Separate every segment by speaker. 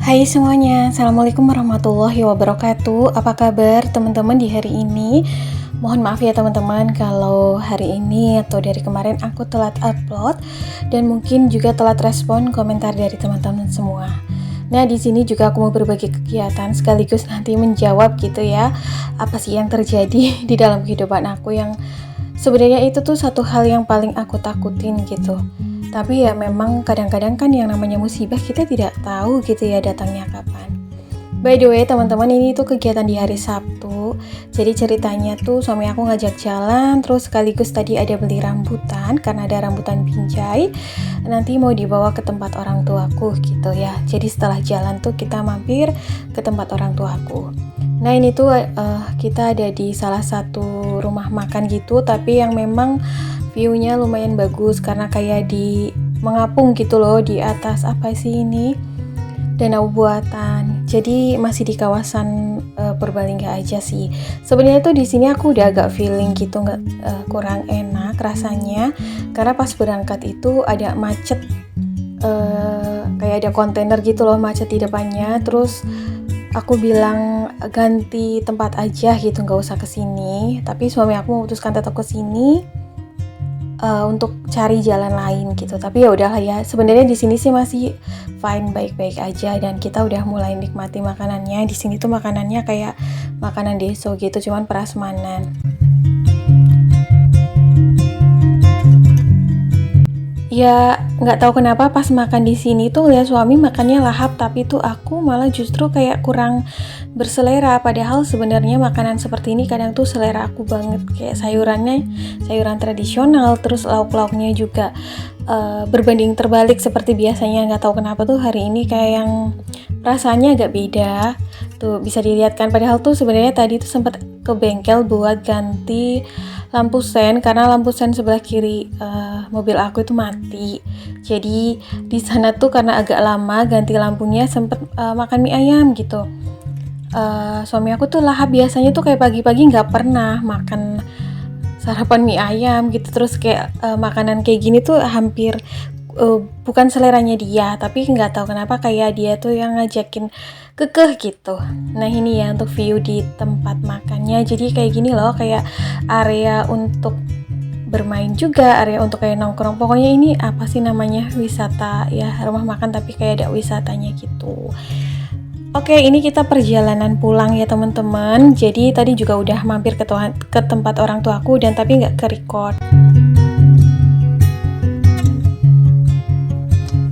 Speaker 1: Hai semuanya, Assalamualaikum warahmatullahi wabarakatuh. Apa kabar teman-teman di hari ini? Mohon maaf ya teman-teman kalau hari ini atau dari kemarin aku telat upload dan mungkin juga telat respon komentar dari teman-teman semua. Nah, di sini juga aku mau berbagi kegiatan sekaligus nanti menjawab gitu ya. Apa sih yang terjadi di dalam kehidupan aku yang sebenarnya itu tuh satu hal yang paling aku takutin gitu. Tapi ya memang kadang-kadang kan yang namanya musibah kita tidak tahu gitu ya datangnya kapan. By the way teman-teman, ini tuh kegiatan di hari Sabtu. Jadi ceritanya tuh suami aku ngajak jalan, terus sekaligus tadi ada beli rambutan karena ada rambutan binjai. Nanti mau dibawa ke tempat orang tuaku gitu ya. Jadi setelah jalan tuh kita mampir ke tempat orang tuaku. Nah ini tuh kita ada di salah satu rumah makan gitu, tapi yang memang view-nya lumayan bagus karena kayak di mengapung gitu loh di atas apa sih ini, danau buatan. Jadi masih di kawasan Purbalingga aja sih. Sebenarnya tuh di sini aku udah agak feeling gitu nggak kurang enak rasanya karena pas berangkat itu ada macet, kayak ada kontainer gitu loh macet di depannya. Terus aku bilang ganti tempat aja gitu, nggak usah kesini. Tapi suami aku memutuskan tetap kesini untuk cari jalan lain gitu. Tapi ya udahlah ya. Sebenarnya di sini sih masih fine, baik-baik aja dan kita udah mulai nikmati makanannya. Di sini tuh makanannya kayak makanan deso gitu, cuman prasmanan. Ya nggak tahu kenapa pas makan di sini tuh lihat suami makannya lahap, tapi tuh aku malah justru kayak kurang berselera. Padahal sebenarnya makanan seperti ini kadang tuh selera aku banget, kayak sayurannya sayuran tradisional, terus lauk-lauknya juga berbanding terbalik seperti biasanya. Nggak tahu kenapa tuh hari ini kayak yang rasanya agak beda. Tuh bisa dilihat kan, padahal tuh sebenarnya tadi tuh sempat ke bengkel buat ganti lampu sen karena lampu sen sebelah kiri mobil aku itu mati. Jadi di sana tuh karena agak lama ganti lampunya sempet makan mie ayam gitu. Suami aku tuh lahap biasanya tuh kayak pagi-pagi nggak pernah makan sarapan mie ayam gitu. Terus kayak makanan kayak gini tuh hampir bukan seleranya dia, tapi nggak tahu kenapa kayak dia tuh yang ngajakin kekeh gitu. Nah ini ya untuk view di tempat makannya. Jadi kayak gini loh, kayak area untuk bermain juga, area untuk kayak nongkrong. Pokoknya ini apa sih namanya, wisata ya, rumah makan tapi kayak ada wisatanya gitu. Oke, ini kita perjalanan pulang ya teman-teman. Jadi tadi juga udah mampir ke tempat orang tuaku dan tapi nggak ke record.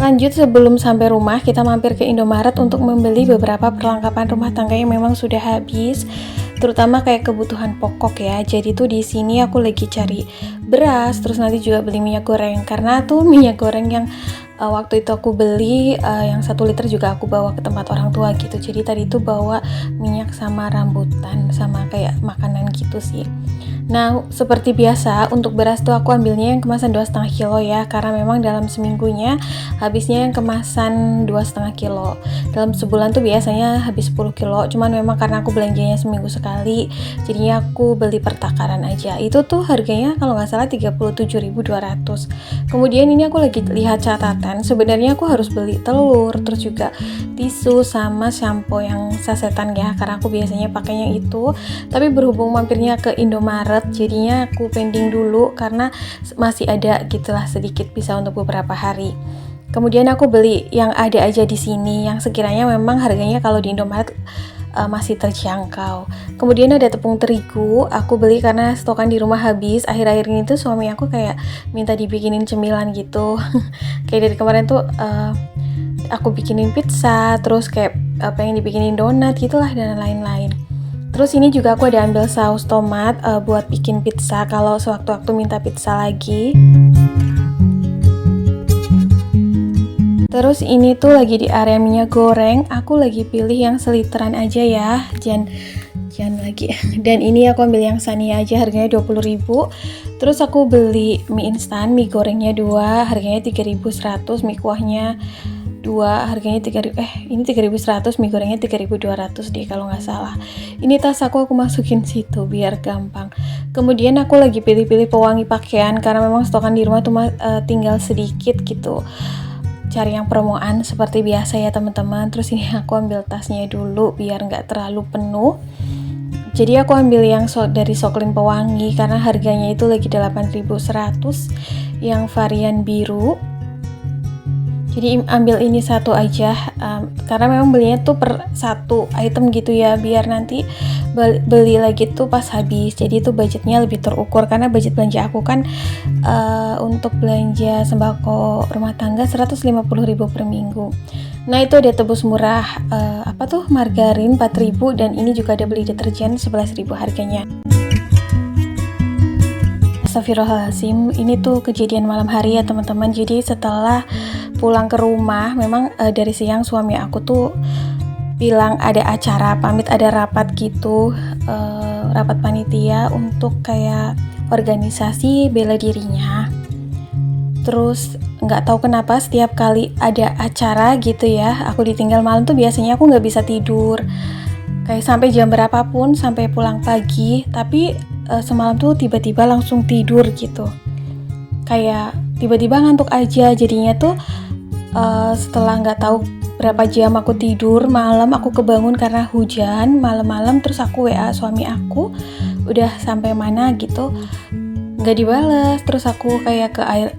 Speaker 1: Lanjut, sebelum sampai rumah kita mampir ke Indomaret untuk membeli beberapa perlengkapan rumah tangga yang memang sudah habis, terutama kayak kebutuhan pokok ya. Jadi tuh di sini aku lagi cari beras, terus nanti juga beli minyak goreng karena tuh minyak goreng yang waktu itu aku beli yang 1 liter juga aku bawa ke tempat orang tua gitu. Jadi tadi tuh bawa minyak sama rambutan sama kayak makanan gitu sih. Nah, seperti biasa untuk beras tuh aku ambilnya yang kemasan 2,5 kilo ya, karena memang dalam seminggunya habisnya yang kemasan 2,5 kilo. Dalam sebulan tuh biasanya habis 10 kilo, cuman memang karena aku belanjanya seminggu sekali, jadinya aku beli per takaran aja. Itu tuh harganya kalau nggak salah 37.200. Kemudian ini aku lagi lihat catatan, sebenarnya aku harus beli telur, terus juga tisu sama shampoo yang sasetan ya, karena aku biasanya pakainya itu. Tapi berhubung mampirnya ke Indomaret, jadinya aku pending dulu karena masih ada gitulah sedikit bisa untuk beberapa hari. Kemudian aku beli yang ada aja di sini yang sekiranya memang harganya kalau di Indomaret masih terjangkau. Kemudian ada tepung terigu, aku beli karena stokan di rumah habis. Akhir-akhir ini tuh suami aku kayak minta dibikinin cemilan gitu. Kayak dari kemarin tuh aku bikinin pizza, terus kayak pengen dibikinin donat gitulah dan lain-lain. Terus ini juga aku ada ambil saus tomat buat bikin pizza kalau sewaktu-waktu minta pizza lagi. Terus ini tuh lagi di area minyak goreng, aku lagi pilih yang seliteran aja ya, jangan lagi. Dan ini aku ambil yang Sania aja, harganya 20.000. Terus aku beli mie instan, mie gorengnya 2, harganya 3.100, mie kuahnya 2, harganya 3.100, mie gorengnya 3.200 deh kalau nggak salah. Ini tas aku masukin situ biar gampang. Kemudian aku lagi pilih-pilih pewangi pakaian karena memang stokan di rumah tuh tinggal sedikit gitu. cari yang promoan seperti biasa ya teman-teman. Terus ini aku ambil tasnya dulu biar nggak terlalu penuh. Jadi aku ambil yang dari Soklin Pewangi karena harganya itu lagi 8.100 yang varian biru. Jadi ambil ini satu aja, karena memang belinya tuh per satu item gitu ya, biar nanti beli lagi tuh pas habis. Jadi itu budgetnya lebih terukur, karena budget belanja aku kan untuk belanja sembako rumah tangga 150.000 per minggu. Nah itu udah tebus murah, margarin 4.000, dan ini juga ada beli deterjen 11.000 harganya. Astagfirullahaladzim, ini tuh kejadian malam hari ya teman-teman. Jadi setelah pulang ke rumah, memang dari siang suami aku tuh bilang ada acara, pamit ada rapat gitu, rapat panitia untuk kayak organisasi bela dirinya. Terus nggak tahu kenapa setiap kali ada acara gitu ya, aku ditinggal malam tuh biasanya aku nggak bisa tidur. Kayak sampai jam berapapun, sampai pulang pagi, tapi semalam tuh tiba-tiba langsung tidur gitu. Kayak tiba-tiba ngantuk aja, jadinya tuh setelah nggak tahu berapa jam aku tidur malam, aku kebangun karena hujan malam-malam. Terus aku WA suami aku udah sampai mana gitu, nggak dibales. Terus aku kayak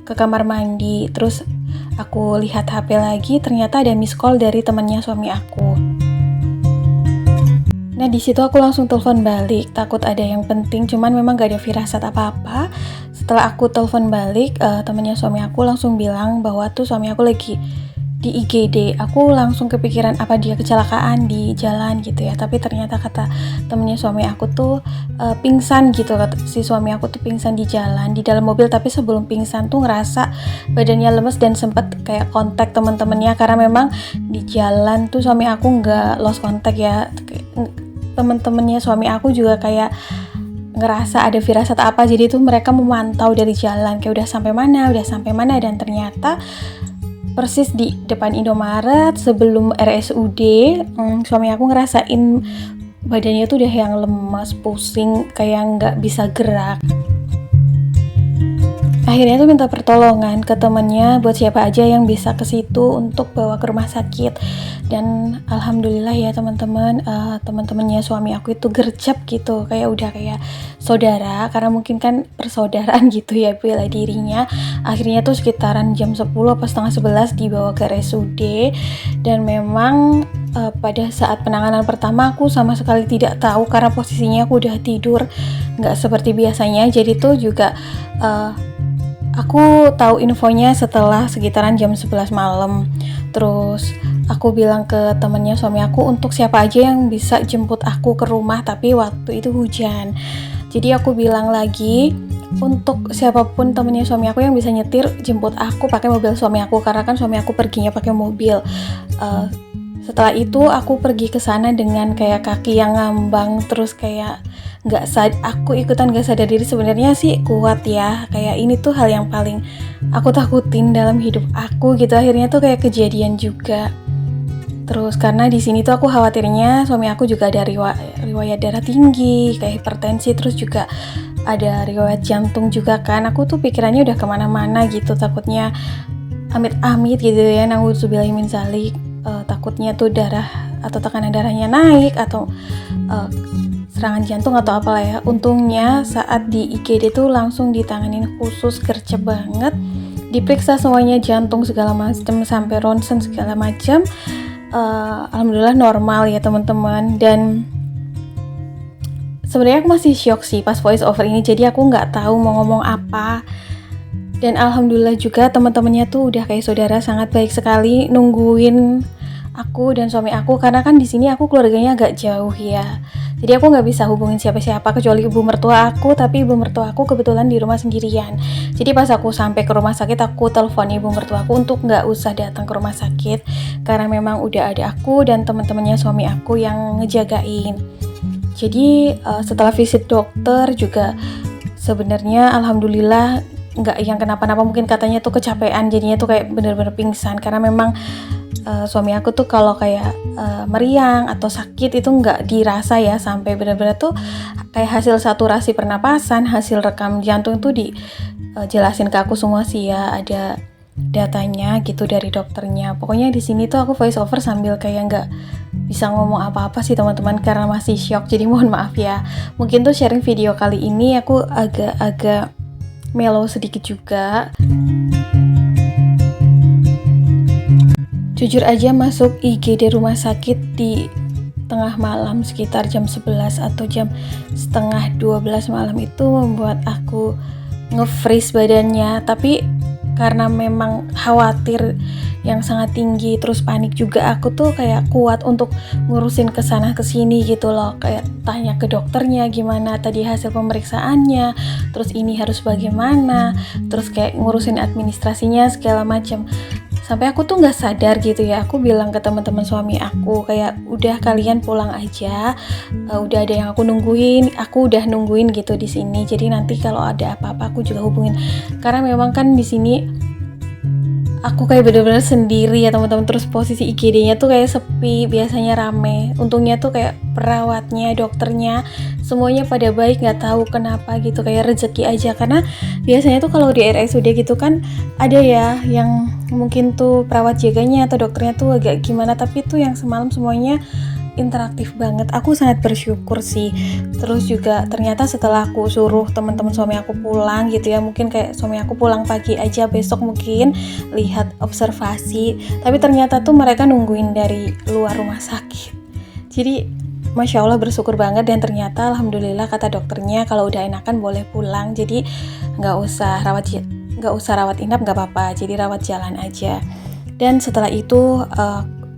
Speaker 1: ke kamar mandi, terus aku lihat HP lagi, ternyata ada miss call dari temannya suami aku. Nah di situ aku langsung telepon balik, takut ada yang penting, cuman memang gak ada firasat apa-apa. Setelah aku telepon balik, temannya suami aku langsung bilang bahwa tuh suami aku lagi di IGD. Aku langsung kepikiran apa dia kecelakaan di jalan gitu ya. Tapi ternyata kata temannya suami aku tuh pingsan gitu. Si suami aku tuh pingsan di jalan, di dalam mobil. Tapi sebelum pingsan tuh ngerasa badannya lemes dan sempet kayak kontak teman-temannya, karena memang di jalan tuh suami aku nggak lost contact ya. Teman-temannya suami aku juga kayak ngerasa ada firasat apa, jadi tuh mereka memantau dari jalan kayak udah sampai mana, dan ternyata persis di depan Indomaret sebelum RSUD, suami aku ngerasain badannya tuh udah yang lemas, pusing, kayak nggak bisa gerak. Akhirnya tuh minta pertolongan ke temennya buat siapa aja yang bisa ke situ untuk bawa ke rumah sakit. Dan alhamdulillah ya teman-teman, teman-temannya suami aku itu gercep gitu, kayak udah kayak saudara, karena mungkin kan persaudaraan gitu ya bela dirinya. Akhirnya tuh sekitaran jam 10 atau setengah 11 dibawa ke RSUD. Dan memang pada saat penanganan pertama aku sama sekali tidak tahu, karena posisinya aku udah tidur, nggak seperti biasanya. Jadi tuh juga aku tahu infonya setelah sekitaran jam 11 malam. Terus aku bilang ke temennya suami aku untuk siapa aja yang bisa jemput aku ke rumah, tapi waktu itu hujan. Jadi aku bilang lagi untuk siapapun temennya suami aku yang bisa nyetir jemput aku pakai mobil suami aku, karena kan suami aku perginya pakai mobil. Setelah itu aku pergi ke sana dengan kayak kaki yang ngambang, terus kayak aku ikutan gak sadar diri. Sebenarnya sih kuat ya, kayak ini tuh hal yang paling aku takutin dalam hidup aku gitu. Akhirnya tuh kayak kejadian juga. Terus karena di sini tuh aku khawatirnya suami aku juga ada riwayat darah tinggi, kayak hipertensi, terus juga ada riwayat jantung juga kan. Aku tuh pikirannya udah kemana-mana gitu, takutnya amit-amit gitu ya, na'udzubillahi min dzalik. Takutnya tuh darah atau tekanan darahnya naik atau serangan jantung atau apalah ya. Untungnya saat di IGD tuh langsung ditanganin khusus, gercep banget, diperiksa semuanya, jantung segala macam sampai ronsen segala macam. Alhamdulillah normal ya teman-teman. Dan sebenarnya aku masih shock sih pas voice over ini, jadi aku nggak tahu mau ngomong apa. Dan alhamdulillah juga teman-temannya tuh udah kayak saudara, sangat baik sekali nungguin aku dan suami aku, karena kan di sini aku keluarganya agak jauh ya. Jadi aku nggak bisa hubungin siapa-siapa kecuali ibu mertua aku, tapi ibu mertua aku kebetulan di rumah sendirian. Jadi pas aku sampai ke rumah sakit, aku telepon ibu mertua aku untuk nggak usah datang ke rumah sakit, karena memang udah ada aku dan teman-temannya suami aku yang ngejagain. Jadi setelah visit dokter juga sebenarnya alhamdulillah nggak yang kenapa-napa, mungkin katanya tuh kecapean, jadinya tuh kayak bener-bener pingsan, karena memang suami aku tuh kalau kayak meriang atau sakit itu nggak dirasa ya, sampai bener-bener tuh kayak hasil saturasi pernapasan, hasil rekam jantung tuh dijelasin ke aku semua sih ya, ada datanya gitu dari dokternya. Pokoknya di sini tuh aku voice over sambil kayak nggak bisa ngomong apa-apa sih teman-teman karena masih shock. Jadi mohon maaf ya. Mungkin tuh sharing video kali ini aku agak-agak mellow sedikit juga. Jujur aja masuk IGD rumah sakit di tengah malam sekitar jam 11 atau jam setengah 12 malam itu membuat aku nge-freeze badannya. Tapi karena memang khawatir yang sangat tinggi, terus panik juga, aku tuh kayak kuat untuk ngurusin kesana kesini gitu loh, kayak tanya ke dokternya gimana tadi hasil pemeriksaannya, terus ini harus bagaimana, terus kayak ngurusin administrasinya segala macam. Sampai aku tuh nggak sadar gitu ya, aku bilang ke teman-teman suami aku kayak udah kalian pulang aja, udah ada yang aku udah nungguin gitu di sini. Jadi nanti kalau ada apa-apa aku juga hubungin. Karena memang kan di sini aku kayak bener-bener sendiri ya teman-teman, terus posisi IGD-nya tuh kayak sepi, biasanya rame. Untungnya tuh kayak perawatnya, dokternya, semuanya pada baik, nggak tahu kenapa gitu, kayak rezeki aja. Karena biasanya tuh kalau di RSUD gitu kan ada ya yang mungkin tuh perawat jaganya atau dokternya tuh agak gimana, tapi tuh yang semalam semuanya interaktif banget. Aku sangat bersyukur sih. Terus juga ternyata setelah aku suruh teman-teman suami aku pulang gitu ya, mungkin kayak suami aku pulang pagi aja, besok mungkin lihat observasi, tapi ternyata tuh mereka nungguin dari luar rumah sakit. Jadi Masya Allah bersyukur banget, dan ternyata alhamdulillah kata dokternya kalau udah enakan boleh pulang, jadi nggak usah rawat inap, nggak apa-apa, jadi rawat jalan aja. Dan setelah itu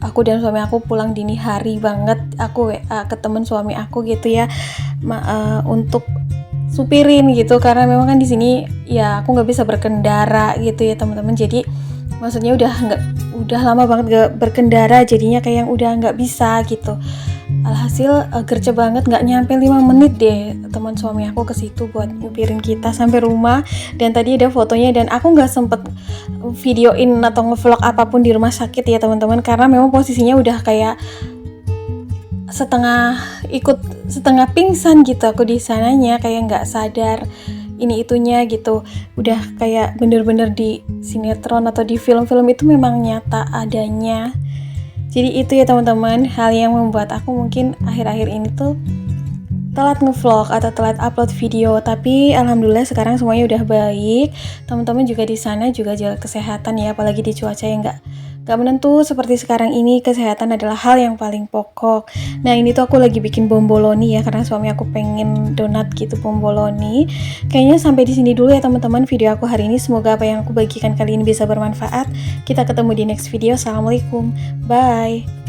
Speaker 1: aku dan suami aku pulang dini hari banget. Aku WA ke temen suami aku gitu ya, untuk supirin gitu, karena memang kan di sini ya aku nggak bisa berkendara gitu ya teman-teman. Jadi maksudnya udah lama banget gak berkendara, jadinya kayak yang udah nggak bisa gitu. Alhasil gercep banget, nggak nyampe 5 menit deh teman suami aku ke situ buat nyupirin kita sampai rumah. Dan tadi ada fotonya, dan aku nggak sempet videoin atau ngevlog apapun di rumah sakit ya teman-teman, karena memang posisinya udah kayak setengah pingsan gitu aku di sananya, kayak nggak sadar ini itunya gitu. Udah kayak bener-bener di sinetron atau di film-film itu memang nyata adanya. Jadi itu ya teman-teman, hal yang membuat aku mungkin akhir-akhir ini tuh telat ngevlog atau telat upload video. Tapi alhamdulillah sekarang semuanya udah baik. Teman-teman juga di sana juga jaga kesehatan ya, apalagi di cuaca yang nggak menentu seperti sekarang ini. Kesehatan adalah hal yang paling pokok. Nah ini tuh aku lagi bikin bomboloni ya, karena suami aku pengen donat gitu, bomboloni. Kayaknya sampai di sini dulu ya teman-teman video aku hari ini. Semoga apa yang aku bagikan kali ini bisa bermanfaat. Kita ketemu di next video. Assalamualaikum, bye.